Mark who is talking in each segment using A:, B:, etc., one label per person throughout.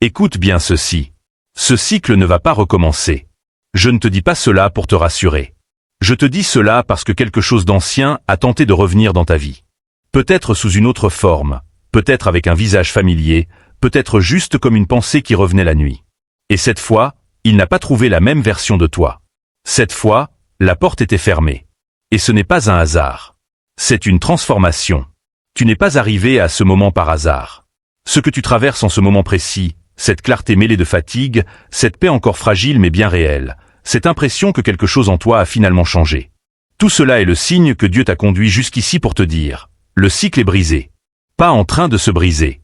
A: Écoute bien ceci. Ce cycle ne va pas recommencer. Je ne te dis pas cela pour te rassurer. Je te dis cela parce que quelque chose d'ancien a tenté de revenir dans ta vie. Peut-être sous une autre forme, peut-être avec un visage familier, peut-être juste comme une pensée qui revenait la nuit. Et cette fois, il n'a pas trouvé la même version de toi. Cette fois, la porte était fermée. Et ce n'est pas un hasard. C'est une transformation. Tu n'es pas arrivé à ce moment par hasard. Ce que tu traverses en ce moment précis, cette clarté mêlée de fatigue, cette paix encore fragile mais bien réelle, cette impression que quelque chose en toi a finalement changé. Tout cela est le signe que Dieu t'a conduit jusqu'ici pour te dire, le cycle est brisé. Pas en train de se briser.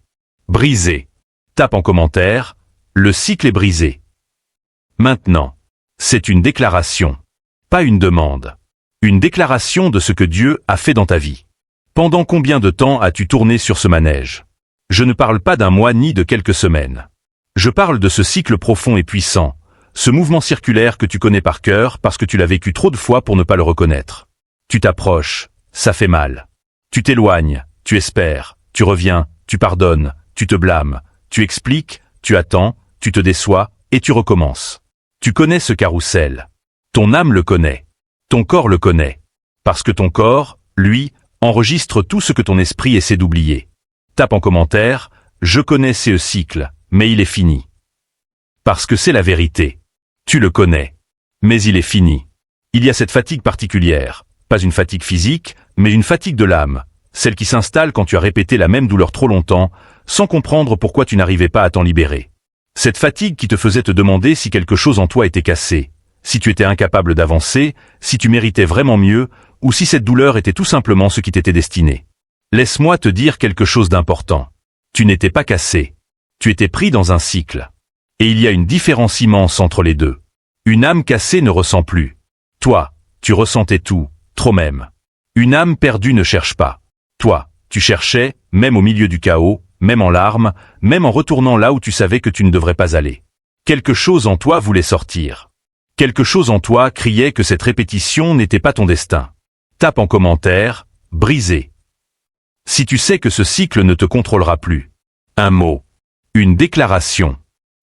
A: Brisé. Tape en commentaire, le cycle est brisé. Maintenant, c'est une déclaration, pas une demande. Une déclaration de ce que Dieu a fait dans ta vie. Pendant combien de temps as-tu tourné sur ce manège? Je ne parle pas d'un mois ni de quelques semaines. Je parle de ce cycle profond et puissant, ce mouvement circulaire que tu connais par cœur parce que tu l'as vécu trop de fois pour ne pas le reconnaître. Tu t'approches, ça fait mal. Tu t'éloignes, tu espères, tu reviens, tu pardonnes, tu te blâmes, tu expliques, tu attends, tu te déçois, et tu recommences. Tu connais ce carrousel. Ton âme le connaît. Ton corps le connaît. Parce que ton corps, lui, enregistre tout ce que ton esprit essaie d'oublier. Tape en commentaire, je connais ce cycle, mais il est fini. Parce que c'est la vérité. Tu le connais. Mais il est fini. Il y a cette fatigue particulière, pas une fatigue physique, mais une fatigue de l'âme, celle qui s'installe quand tu as répété la même douleur trop longtemps, sans comprendre pourquoi tu n'arrivais pas à t'en libérer. Cette fatigue qui te faisait te demander si quelque chose en toi était cassé, si tu étais incapable d'avancer, si tu méritais vraiment mieux, ou si cette douleur était tout simplement ce qui t'était destiné. Laisse-moi te dire quelque chose d'important. Tu n'étais pas cassé. Tu étais pris dans un cycle. Et il y a une différence immense entre les deux. Une âme cassée ne ressent plus. Toi, tu ressentais tout, trop même. Une âme perdue ne cherche pas. Toi, tu cherchais, même au milieu du chaos, même en larmes, même en retournant là où tu savais que tu ne devrais pas aller. Quelque chose en toi voulait sortir. Quelque chose en toi criait que cette répétition n'était pas ton destin. Tape en commentaire, brisé. Si tu sais que ce cycle ne te contrôlera plus. Un mot. Une déclaration.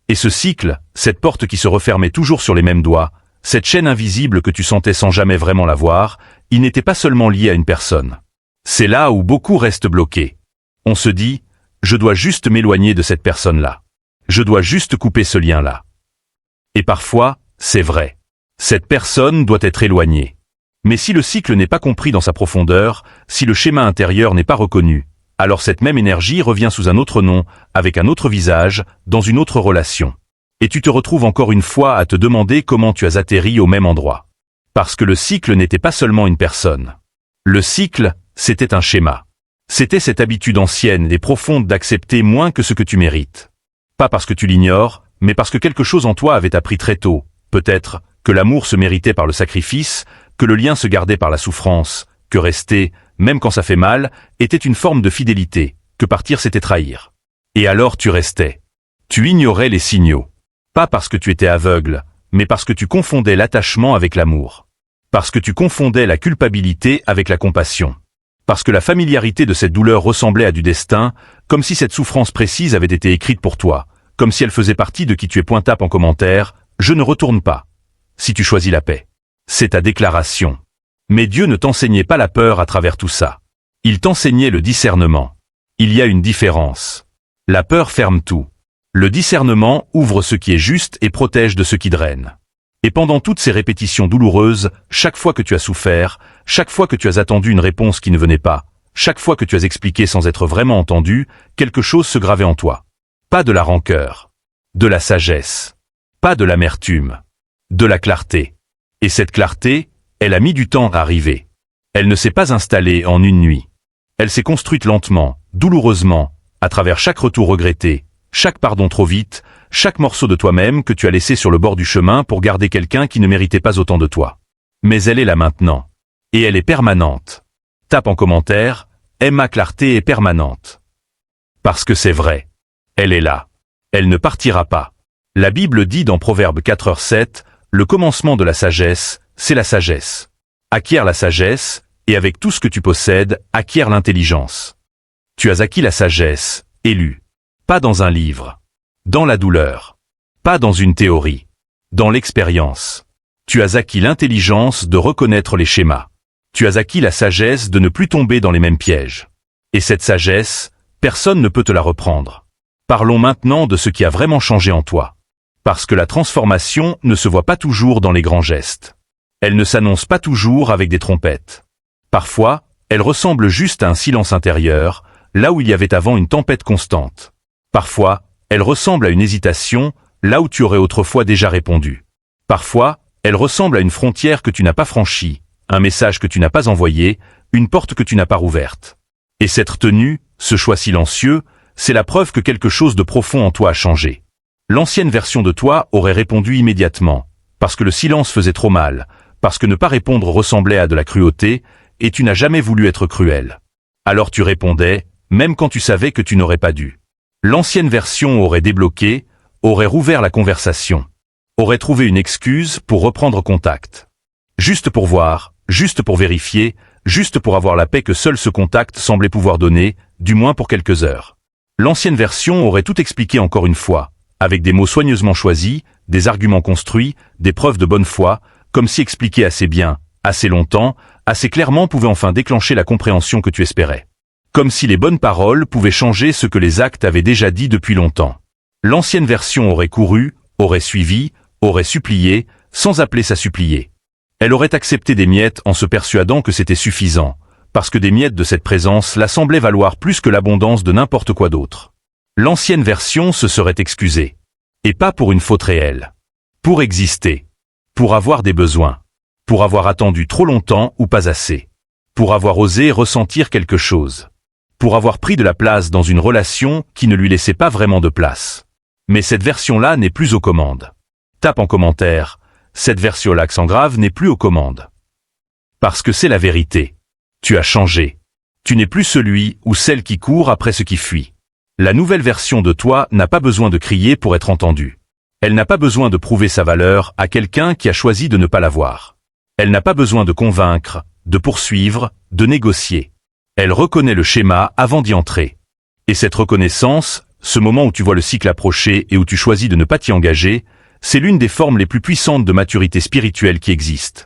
A: Et ce cycle, cette porte qui se refermait toujours sur les mêmes doigts, cette chaîne invisible que tu sentais sans jamais vraiment la voir, il n'était pas seulement lié à une personne. C'est là où beaucoup restent bloqués. On se dit, je dois juste m'éloigner de cette personne-là. Je dois juste couper ce lien-là. Et parfois, c'est vrai. Cette personne doit être éloignée. Mais si le cycle n'est pas compris dans sa profondeur, si le schéma intérieur n'est pas reconnu, alors cette même énergie revient sous un autre nom, avec un autre visage, dans une autre relation. Et tu te retrouves encore une fois à te demander comment tu as atterri au même endroit. Parce que le cycle n'était pas seulement une personne. Le cycle, c'était un schéma. C'était cette habitude ancienne et profonde d'accepter moins que ce que tu mérites. Pas parce que tu l'ignores, mais parce que quelque chose en toi avait appris très tôt, peut-être, que l'amour se méritait par le sacrifice, que le lien se gardait par la souffrance, que rester, même quand ça fait mal, était une forme de fidélité, que partir c'était trahir. Et alors tu restais. Tu ignorais les signaux. Pas parce que tu étais aveugle, mais parce que tu confondais l'attachement avec l'amour. Parce que tu confondais la culpabilité avec la compassion. Parce que la familiarité de cette douleur ressemblait à du destin, comme si cette souffrance précise avait été écrite pour toi, comme si elle faisait partie de qui tu es. Tape en commentaire, je ne retourne pas. Si tu choisis la paix. C'est ta déclaration. Mais Dieu ne t'enseignait pas la peur à travers tout ça. Il t'enseignait le discernement. Il y a une différence. La peur ferme tout. Le discernement ouvre ce qui est juste et protège de ce qui draine. Et pendant toutes ces répétitions douloureuses, chaque fois que tu as souffert, chaque fois que tu as attendu une réponse qui ne venait pas, chaque fois que tu as expliqué sans être vraiment entendu, quelque chose se gravait en toi. Pas de la rancœur. De la sagesse. Pas de l'amertume. De la clarté. Et cette clarté, elle a mis du temps à arriver. Elle ne s'est pas installée en une nuit. Elle s'est construite lentement, douloureusement, à travers chaque retour regretté, chaque pardon trop vite, chaque morceau de toi-même que tu as laissé sur le bord du chemin pour garder quelqu'un qui ne méritait pas autant de toi. Mais elle est là maintenant. Et elle est permanente. Tape en commentaire, ma clarté est permanente. Parce que c'est vrai. Elle est là. Elle ne partira pas. La Bible dit dans Proverbe 4h7, le commencement de la sagesse, c'est la sagesse. Acquiert la sagesse, et avec tout ce que tu possèdes, acquiert l'intelligence. Tu as acquis la sagesse, élue. Pas dans un livre. Dans la douleur. Pas dans une théorie. Dans l'expérience. Tu as acquis l'intelligence de reconnaître les schémas. Tu as acquis la sagesse de ne plus tomber dans les mêmes pièges. Et cette sagesse, personne ne peut te la reprendre. Parlons maintenant de ce qui a vraiment changé en toi. Parce que la transformation ne se voit pas toujours dans les grands gestes. Elle ne s'annonce pas toujours avec des trompettes. Parfois, elle ressemble juste à un silence intérieur, là où il y avait avant une tempête constante. Parfois, elle ressemble à une hésitation, là où tu aurais autrefois déjà répondu. Parfois, elle ressemble à une frontière que tu n'as pas franchie, un message que tu n'as pas envoyé, une porte que tu n'as pas rouverte. Et cette retenue, ce choix silencieux, c'est la preuve que quelque chose de profond en toi a changé. L'ancienne version de toi aurait répondu immédiatement, parce que le silence faisait trop mal, parce que ne pas répondre ressemblait à de la cruauté, et tu n'as jamais voulu être cruel. Alors tu répondais, même quand tu savais que tu n'aurais pas dû. L'ancienne version aurait débloqué, aurait rouvert la conversation, aurait trouvé une excuse pour reprendre contact. Juste pour voir, juste pour vérifier, juste pour avoir la paix que seul ce contact semblait pouvoir donner, du moins pour quelques heures. L'ancienne version aurait tout expliqué encore une fois, avec des mots soigneusement choisis, des arguments construits, des preuves de bonne foi, comme si expliquer assez bien, assez longtemps, assez clairement pouvait enfin déclencher la compréhension que tu espérais. Comme si les bonnes paroles pouvaient changer ce que les actes avaient déjà dit depuis longtemps. L'ancienne version aurait couru, aurait suivi, aurait supplié, sans appeler ça supplier. Elle aurait accepté des miettes en se persuadant que c'était suffisant, parce que des miettes de cette présence la semblaient valoir plus que l'abondance de n'importe quoi d'autre. L'ancienne version se serait excusée. Et pas pour une faute réelle. Pour exister. Pour avoir des besoins. Pour avoir attendu trop longtemps ou pas assez. Pour avoir osé ressentir quelque chose. Pour avoir pris de la place dans une relation qui ne lui laissait pas vraiment de place. Mais cette version-là n'est plus aux commandes. Tape en commentaire, cette version l'accent grave n'est plus aux commandes. Parce que c'est la vérité. Tu as changé. Tu n'es plus celui ou celle qui court après ce qui fuit. La nouvelle version de toi n'a pas besoin de crier pour être entendue. Elle n'a pas besoin de prouver sa valeur à quelqu'un qui a choisi de ne pas la voir. Elle n'a pas besoin de convaincre, de poursuivre, de négocier. Elle reconnaît le schéma avant d'y entrer. Et cette reconnaissance, ce moment où tu vois le cycle approcher et où tu choisis de ne pas t'y engager, c'est l'une des formes les plus puissantes de maturité spirituelle qui existent.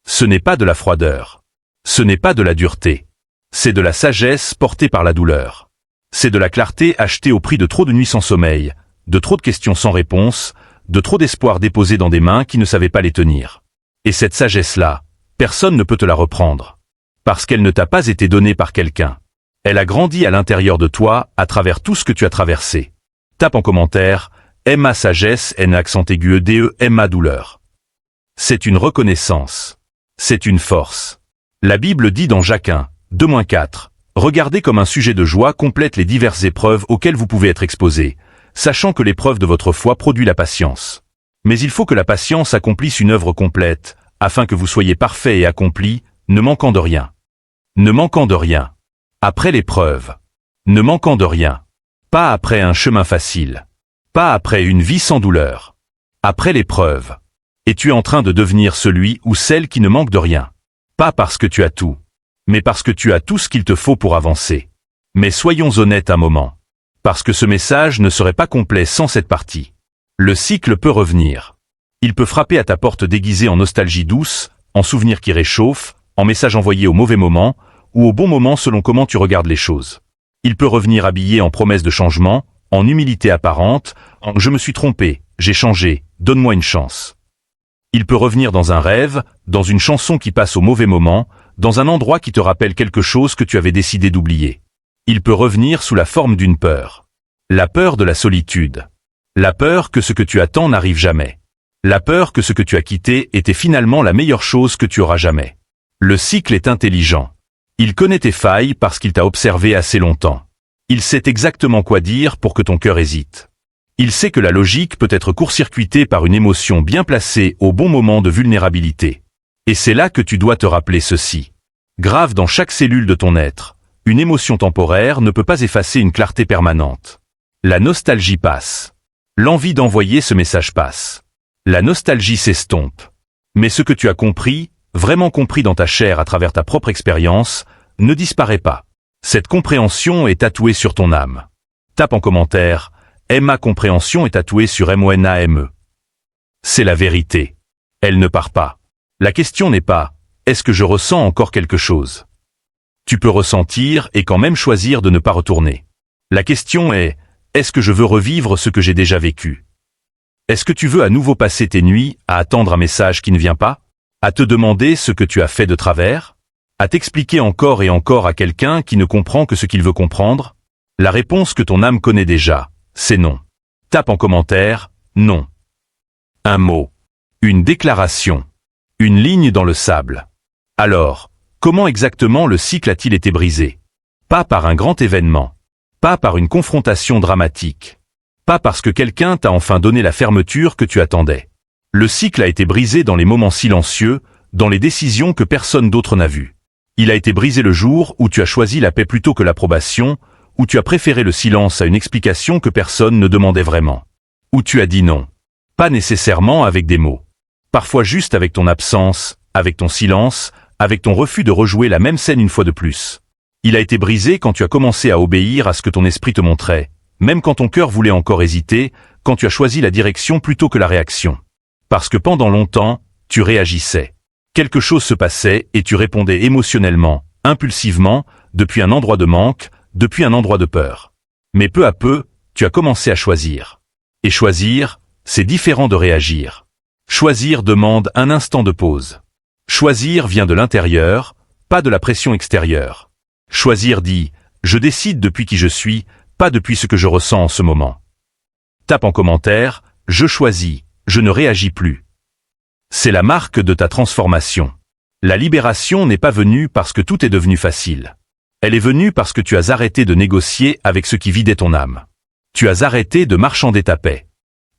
A: Ce n'est pas de la froideur. Ce n'est pas de la dureté. C'est de la sagesse portée par la douleur. C'est de la clarté achetée au prix de trop de nuits sans sommeil, de trop de questions sans réponse, de trop d'espoir déposés dans des mains qui ne savaient pas les tenir. Et cette sagesse-là, personne ne peut te la reprendre. Parce qu'elle ne t'a pas été donnée par quelqu'un. Elle a grandi à l'intérieur de toi à travers tout ce que tu as traversé. Tape en commentaire, M-A sagesse, N accent aigu E-D-E, M-A douleur. C'est une reconnaissance. C'est une force. La Bible dit dans Jacques 1, 2-4, regardez comme un sujet de joie complète les diverses épreuves auxquelles vous pouvez être exposés, sachant que l'épreuve de votre foi produit la patience. Mais il faut que la patience accomplisse une œuvre complète, afin que vous soyez parfait et accompli, ne manquant de rien. Ne manquant de rien. Après l'épreuve. Ne manquant de rien. Pas après un chemin facile. Pas après une vie sans douleur. Après l'épreuve. Et tu es en train de devenir celui ou celle qui ne manque de rien. Pas parce que tu as tout. Mais parce que tu as tout ce qu'il te faut pour avancer. Mais soyons honnêtes un moment. Parce que ce message ne serait pas complet sans cette partie. Le cycle peut revenir. Il peut frapper à ta porte déguisé en nostalgie douce, en souvenir qui réchauffe, en message envoyé au mauvais moment, ou au bon moment selon comment tu regardes les choses. Il peut revenir habillé en promesse de changement, en humilité apparente, en « je me suis trompé, j'ai changé, donne-moi une chance ». Il peut revenir dans un rêve, dans une chanson qui passe au mauvais moment, dans un endroit qui te rappelle quelque chose que tu avais décidé d'oublier. Il peut revenir sous la forme d'une peur. La peur de la solitude. La peur que ce que tu attends n'arrive jamais. La peur que ce que tu as quitté était finalement la meilleure chose que tu auras jamais. Le cycle est intelligent. Il connaît tes failles parce qu'il t'a observé assez longtemps. Il sait exactement quoi dire pour que ton cœur hésite. Il sait que la logique peut être court-circuitée par une émotion bien placée au bon moment de vulnérabilité. Et c'est là que tu dois te rappeler ceci. Grave dans chaque cellule de ton être, une émotion temporaire ne peut pas effacer une clarté permanente. La nostalgie passe. L'envie d'envoyer ce message passe. La nostalgie s'estompe. Mais ce que tu as compris, vraiment compris dans ta chair à travers ta propre expérience, ne disparaît pas. Cette compréhension est tatouée sur ton âme. Tape en commentaire, Ma compréhension est tatouée sur MONAME. C'est la vérité. Elle ne part pas. La question n'est pas « est-ce que je ressens encore quelque chose ?» Tu peux ressentir et quand même choisir de ne pas retourner. La question est « est-ce que je veux revivre ce que j'ai déjà vécu ?» Est-ce que tu veux à nouveau passer tes nuits à attendre un message qui ne vient pas? À te demander ce que tu as fait de travers? À t'expliquer encore et encore à quelqu'un qui ne comprend que ce qu'il veut comprendre? La réponse que ton âme connaît déjà, c'est non. Tape en commentaire, non. Un mot. Une déclaration. Une ligne dans le sable. Alors, comment exactement le cycle a-t-il été brisé? Pas par un grand événement. Pas par une confrontation dramatique. Pas parce que quelqu'un t'a enfin donné la fermeture que tu attendais. Le cycle a été brisé dans les moments silencieux, dans les décisions que personne d'autre n'a vues. Il a été brisé le jour où tu as choisi la paix plutôt que l'approbation, où tu as préféré le silence à une explication que personne ne demandait vraiment. Où tu as dit non. Pas nécessairement avec des mots. Parfois juste avec ton absence, avec ton silence, avec ton refus de rejouer la même scène une fois de plus. Il a été brisé quand tu as commencé à obéir à ce que ton esprit te montrait, même quand ton cœur voulait encore hésiter, quand tu as choisi la direction plutôt que la réaction. Parce que pendant longtemps, tu réagissais. Quelque chose se passait et tu répondais émotionnellement, impulsivement, depuis un endroit de manque, depuis un endroit de peur. Mais peu à peu, tu as commencé à choisir. Et choisir, c'est différent de réagir. Choisir demande un instant de pause. Choisir vient de l'intérieur, pas de la pression extérieure. Choisir dit « je décide depuis qui je suis », pas depuis ce que je ressens en ce moment. Tape en commentaire « je choisis, je ne réagis plus ». C'est la marque de ta transformation. La libération n'est pas venue parce que tout est devenu facile. Elle est venue parce que tu as arrêté de négocier avec ce qui vidait ton âme. Tu as arrêté de marchander ta paix.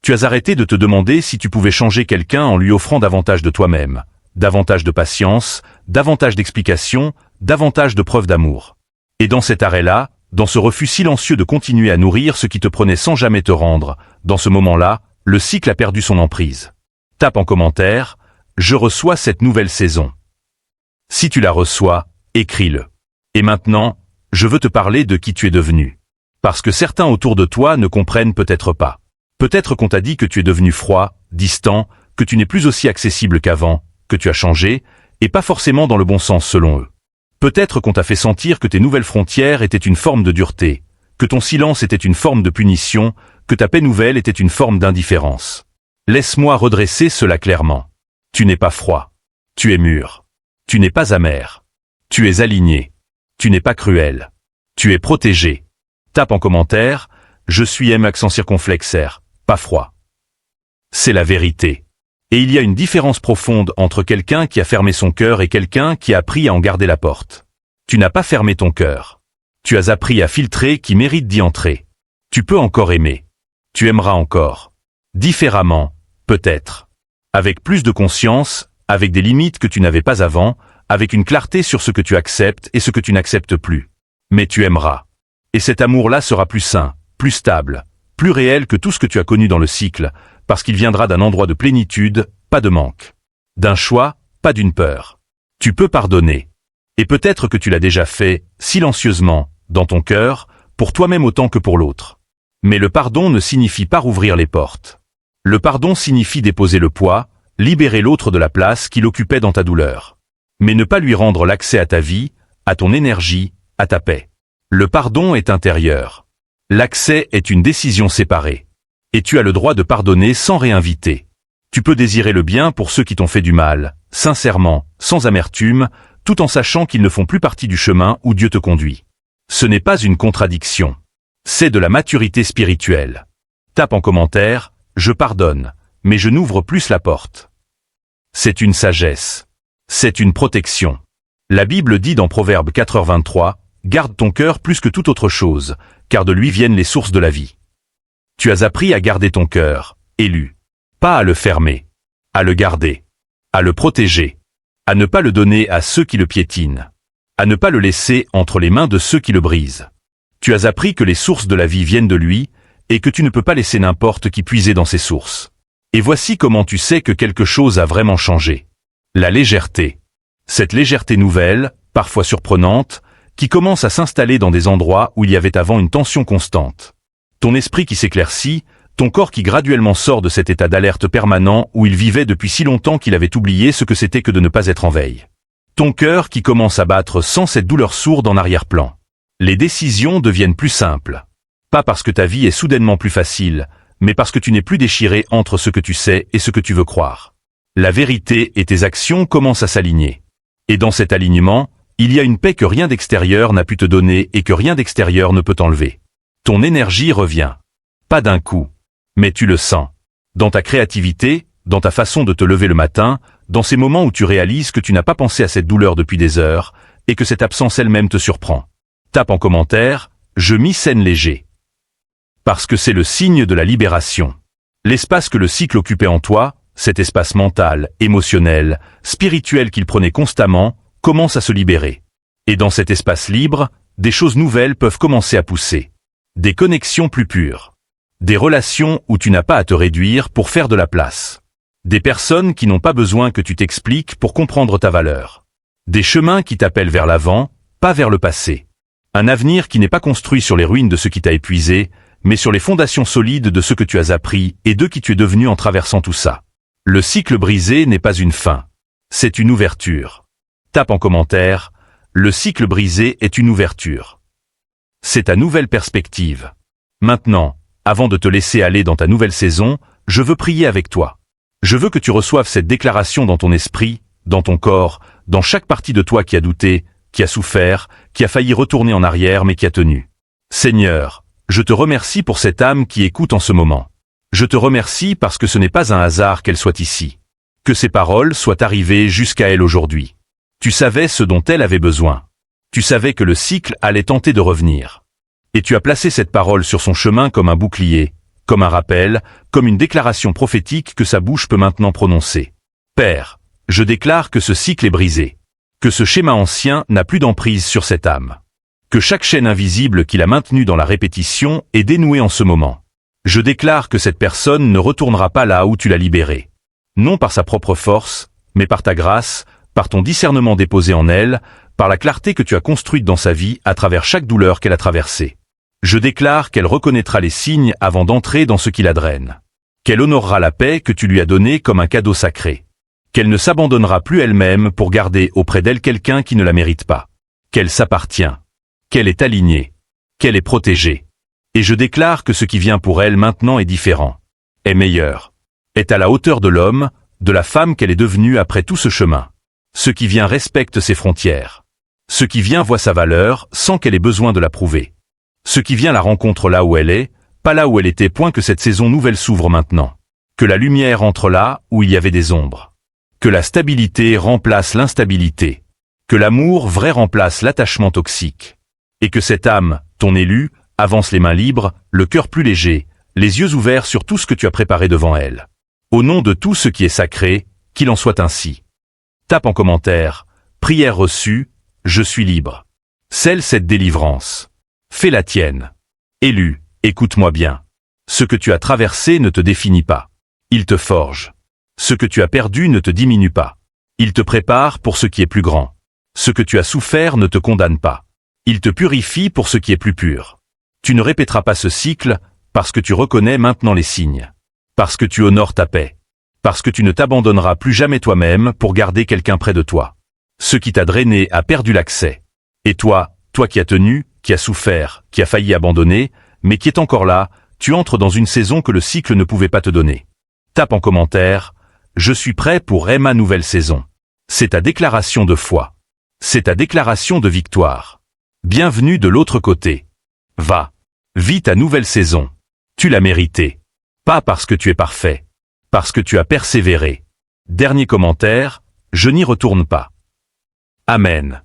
A: Tu as arrêté de te demander si tu pouvais changer quelqu'un en lui offrant davantage de toi-même, davantage de patience, davantage d'explications, davantage de preuves d'amour. Et dans cet arrêt-là, dans ce refus silencieux de continuer à nourrir ce qui te prenait sans jamais te rendre, dans ce moment-là, le cycle a perdu son emprise. Tape en commentaire « Je reçois cette nouvelle saison ». Si tu la reçois, écris-le. Et maintenant, je veux te parler de qui tu es devenu. Parce que certains autour de toi ne comprennent peut-être pas. Peut-être qu'on t'a dit que tu es devenu froid, distant, que tu n'es plus aussi accessible qu'avant, que tu as changé, et pas forcément dans le bon sens selon eux. Peut-être qu'on t'a fait sentir que tes nouvelles frontières étaient une forme de dureté, que ton silence était une forme de punition, que ta paix nouvelle était une forme d'indifférence. Laisse-moi redresser cela clairement. Tu n'es pas froid. Tu es mûr. Tu n'es pas amer. Tu es aligné. Tu n'es pas cruel. Tu es protégé. Tape en commentaire « Je suis M accent circonflexe R, pas froid ». C'est la vérité. Et il y a une différence profonde entre quelqu'un qui a fermé son cœur et quelqu'un qui a appris à en garder la porte. Tu n'as pas fermé ton cœur. Tu as appris à filtrer qui mérite d'y entrer. Tu peux encore aimer. Tu aimeras encore. Différemment, peut-être. Avec plus de conscience, avec des limites que tu n'avais pas avant, avec une clarté sur ce que tu acceptes et ce que tu n'acceptes plus. Mais tu aimeras. Et cet amour-là sera plus sain, plus stable, plus réel que tout ce que tu as connu dans le cycle, parce qu'il viendra d'un endroit de plénitude, pas de manque. D'un choix, pas d'une peur. Tu peux pardonner. Et peut-être que tu l'as déjà fait, silencieusement, dans ton cœur, pour toi-même autant que pour l'autre. Mais le pardon ne signifie pas rouvrir les portes. Le pardon signifie déposer le poids, libérer l'autre de la place qu'il occupait dans ta douleur. Mais ne pas lui rendre l'accès à ta vie, à ton énergie, à ta paix. Le pardon est intérieur. L'accès est une décision séparée. Et tu as le droit de pardonner sans réinviter. Tu peux désirer le bien pour ceux qui t'ont fait du mal, sincèrement, sans amertume, tout en sachant qu'ils ne font plus partie du chemin où Dieu te conduit. Ce n'est pas une contradiction. C'est de la maturité spirituelle. Tape en commentaire « Je pardonne, mais je n'ouvre plus la porte ». C'est une sagesse. C'est une protection. La Bible dit dans Proverbe 4h23 « Garde ton cœur plus que toute autre chose, car de lui viennent les sources de la vie ». Tu as appris à garder ton cœur, élu. Pas à le fermer. À le garder. À le protéger. À ne pas le donner à ceux qui le piétinent. À ne pas le laisser entre les mains de ceux qui le brisent. Tu as appris que les sources de la vie viennent de lui, et que tu ne peux pas laisser n'importe qui puiser dans ces sources. Et voici comment tu sais que quelque chose a vraiment changé. La légèreté. Cette légèreté nouvelle, parfois surprenante, qui commence à s'installer dans des endroits où il y avait avant une tension constante. Ton esprit qui s'éclaircit, ton corps qui graduellement sort de cet état d'alerte permanent où il vivait depuis si longtemps qu'il avait oublié ce que c'était que de ne pas être en veille. Ton cœur qui commence à battre sans cette douleur sourde en arrière-plan. Les décisions deviennent plus simples. Pas parce que ta vie est soudainement plus facile, mais parce que tu n'es plus déchiré entre ce que tu sais et ce que tu veux croire. La vérité et tes actions commencent à s'aligner. Et dans cet alignement, il y a une paix que rien d'extérieur n'a pu te donner et que rien d'extérieur ne peut t'enlever. Ton énergie revient. Pas d'un coup. Mais tu le sens. Dans ta créativité, dans ta façon de te lever le matin, dans ces moments où tu réalises que tu n'as pas pensé à cette douleur depuis des heures, et que cette absence elle-même te surprend. Tape en commentaire, je m'y scène léger. Parce que c'est le signe de la libération. L'espace que le cycle occupait en toi, cet espace mental, émotionnel, spirituel qu'il prenait constamment, commence à se libérer. Et dans cet espace libre, des choses nouvelles peuvent commencer à pousser. Des connexions plus pures. Des relations où tu n'as pas à te réduire pour faire de la place. Des personnes qui n'ont pas besoin que tu t'expliques pour comprendre ta valeur. Des chemins qui t'appellent vers l'avant, pas vers le passé. Un avenir qui n'est pas construit sur les ruines de ce qui t'a épuisé, mais sur les fondations solides de ce que tu as appris et de qui tu es devenu en traversant tout ça. Le cycle brisé n'est pas une fin. C'est une ouverture. Tape en commentaire, le cycle brisé est une ouverture. C'est ta nouvelle perspective. Maintenant, avant de te laisser aller dans ta nouvelle saison, je veux prier avec toi. Je veux que tu reçoives cette déclaration dans ton esprit, dans ton corps, dans chaque partie de toi qui a douté, qui a souffert, qui a failli retourner en arrière mais qui a tenu. Seigneur, je te remercie pour cette âme qui écoute en ce moment. Je te remercie parce que ce n'est pas un hasard qu'elle soit ici. Que ces paroles soient arrivées jusqu'à elle aujourd'hui. Tu savais ce dont elle avait besoin. Tu savais que le cycle allait tenter de revenir. Et tu as placé cette parole sur son chemin comme un bouclier, comme un rappel, comme une déclaration prophétique que sa bouche peut maintenant prononcer. Père, je déclare que ce cycle est brisé. Que ce schéma ancien n'a plus d'emprise sur cette âme. Que chaque chaîne invisible qui l'a maintenue dans la répétition est dénouée en ce moment. Je déclare que cette personne ne retournera pas là où tu l'as libérée. Non par sa propre force, mais par ta grâce, par ton discernement déposé en elle, par la clarté que tu as construite dans sa vie à travers chaque douleur qu'elle a traversée. Je déclare qu'elle reconnaîtra les signes avant d'entrer dans ce qui la draine. Qu'elle honorera la paix que tu lui as donnée comme un cadeau sacré. Qu'elle ne s'abandonnera plus elle-même pour garder auprès d'elle quelqu'un qui ne la mérite pas. Qu'elle s'appartient. Qu'elle est alignée. Qu'elle est protégée. Et je déclare que ce qui vient pour elle maintenant est différent. Est meilleur. Est à la hauteur de l'homme, de la femme qu'elle est devenue après tout ce chemin. Ce qui vient respecte ses frontières. Ce qui vient voit sa valeur sans qu'elle ait besoin de la prouver. Ce qui vient la rencontre là où elle est, pas là où elle était, point que cette saison nouvelle s'ouvre maintenant. Que la lumière entre là où il y avait des ombres. Que la stabilité remplace l'instabilité. Que l'amour vrai remplace l'attachement toxique. Et que cette âme, ton élu, avance les mains libres, le cœur plus léger, les yeux ouverts sur tout ce que tu as préparé devant elle. Au nom de tout ce qui est sacré, qu'il en soit ainsi. Tape en commentaire, prière reçue, je suis libre. Scelle cette délivrance. Fais la tienne. Élu, écoute-moi bien. Ce que tu as traversé ne te définit pas. Il te forge. Ce que tu as perdu ne te diminue pas. Il te prépare pour ce qui est plus grand. Ce que tu as souffert ne te condamne pas. Il te purifie pour ce qui est plus pur. Tu ne répéteras pas ce cycle, parce que tu reconnais maintenant les signes. Parce que tu honores ta paix. Parce que tu ne t'abandonneras plus jamais toi-même pour garder quelqu'un près de toi. Ce qui t'a drainé a perdu l'accès. Et toi qui as tenu, qui as souffert, qui as failli abandonner, mais qui est encore là, tu entres dans une saison que le cycle ne pouvait pas te donner. Tape en commentaire, je suis prêt pour ma nouvelle saison. C'est ta déclaration de foi. C'est ta déclaration de victoire. Bienvenue de l'autre côté. Va. Vis ta nouvelle saison. Tu l'as méritée. Pas parce que tu es parfait. Parce que tu as persévéré. Dernier commentaire, je n'y retourne pas. Amen.